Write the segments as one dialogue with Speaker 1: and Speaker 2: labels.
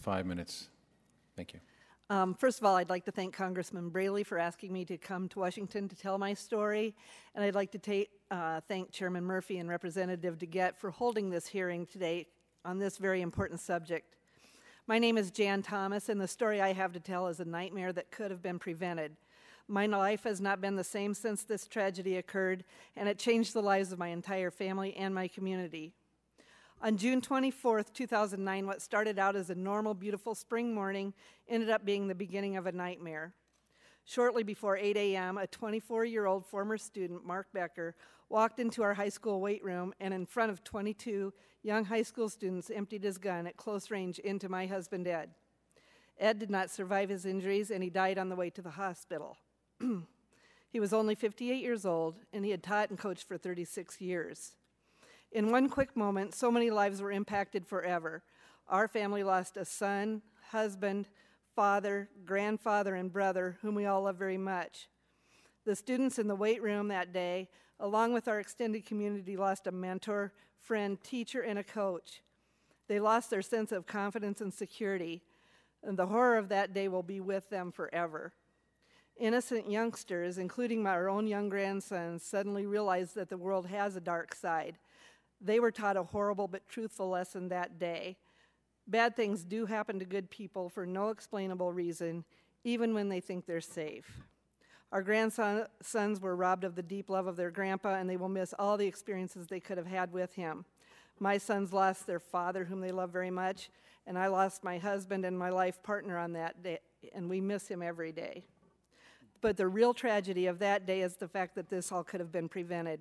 Speaker 1: 5 minutes. Thank you.
Speaker 2: First of all, I'd like to thank Congressman Braley for asking me to come to Washington to tell my story, and I'd like to thank Chairman Murphy and Representative DeGette for holding this hearing today on this very important subject. My name is Jan Thomas, and the story I have to tell is a nightmare that could have been prevented. My life has not been the same since this tragedy occurred, and it changed the lives of my entire family and my community. On June 24th, 2009, what started out as a normal, beautiful spring morning ended up being the beginning of a nightmare. Shortly before 8 a.m., a 24-year-old former student, Mark Becker, walked into our high school weight room and in front of 22 young high school students emptied his gun at close range into my husband, Ed. Ed did not survive his injuries, and he died on the way to the hospital. He was only 58 years old, and he had taught and coached for 36 years. In one quick moment, so many lives were impacted forever. Our family lost a son, husband, father, grandfather, and brother, whom we all love very much. The students in the weight room that day, along with our extended community, lost a mentor, friend, teacher, and a coach. They lost their sense of confidence and security, and the horror of that day will be with them forever. Innocent youngsters, including our own young grandsons, suddenly realized that the world has a dark side. They were taught a horrible but truthful lesson that day. Bad things do happen to good people for no explainable reason, even when they think they're safe. Our grandsons were robbed of the deep love of their grandpa, and they will miss all the experiences they could have had with him. My sons lost their father, whom they love very much, and I lost my husband and my life partner on that day, and we miss him every day. But the real tragedy of that day is the fact that this all could have been prevented.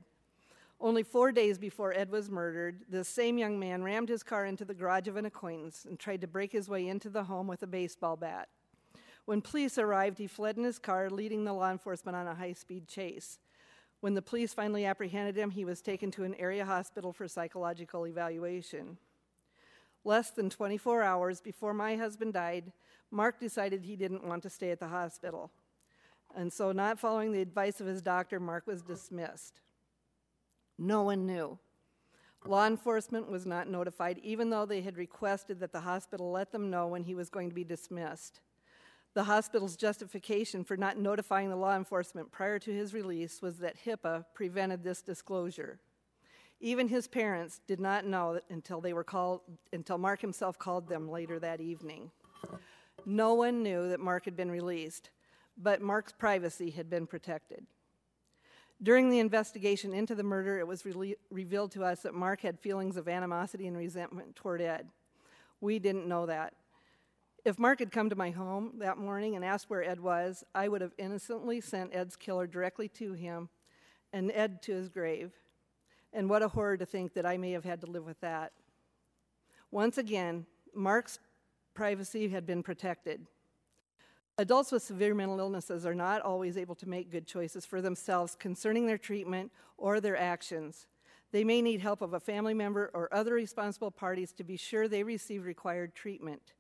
Speaker 2: Only 4 days before Ed was murdered, this same young man rammed his car into the garage of an acquaintance and tried to break his way into the home with a baseball bat. When police arrived, he fled in his car, leading the law enforcement on a high-speed chase. When the police finally apprehended him, he was taken to an area hospital for psychological evaluation. Less than 24 hours before my husband died, Mark decided he didn't want to stay at the hospital. And so, not following the advice of his doctor, Mark was dismissed. No one knew. Law enforcement was not notified, even though they had requested that the hospital let them know when he was going to be dismissed. The hospital's justification for not notifying the law enforcement prior to his release was that HIPAA prevented this disclosure. Even his parents did not know until Mark himself called them later that evening. No one knew that Mark had been released, but Mark's privacy had been protected. During the investigation into the murder, it was revealed to us that Mark had feelings of animosity and resentment toward Ed. We didn't know that. If Mark had come to my home that morning and asked where Ed was, I would have innocently sent Ed's killer directly to him and Ed to his grave. And what a horror to think that I may have had to live with that. Once again, Mark's privacy had been protected. Adults with severe mental illnesses are not always able to make good choices for themselves concerning their treatment or their actions. They may need help of a family member or other responsible parties to be sure they receive required treatment.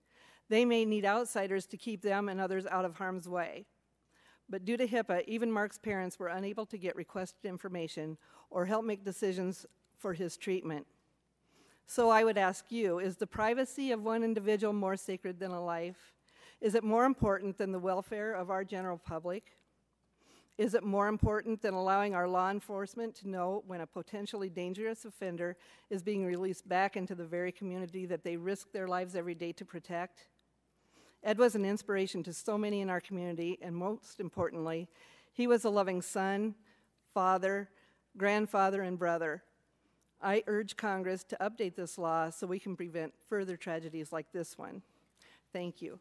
Speaker 2: They may need outsiders to keep them and others out of harm's way. But due to HIPAA, even Mark's parents were unable to get requested information or help make decisions for his treatment. So I would ask you, is the privacy of one individual more sacred than a life? Is it more important than the welfare of our general public? Is it more important than allowing our law enforcement to know when a potentially dangerous offender is being released back into the very community that they risk their lives every day to protect? Ed was an inspiration to so many in our community, and most importantly, he was a loving son, father, grandfather, and brother. I urge Congress to update this law so we can prevent further tragedies like this one. Thank you.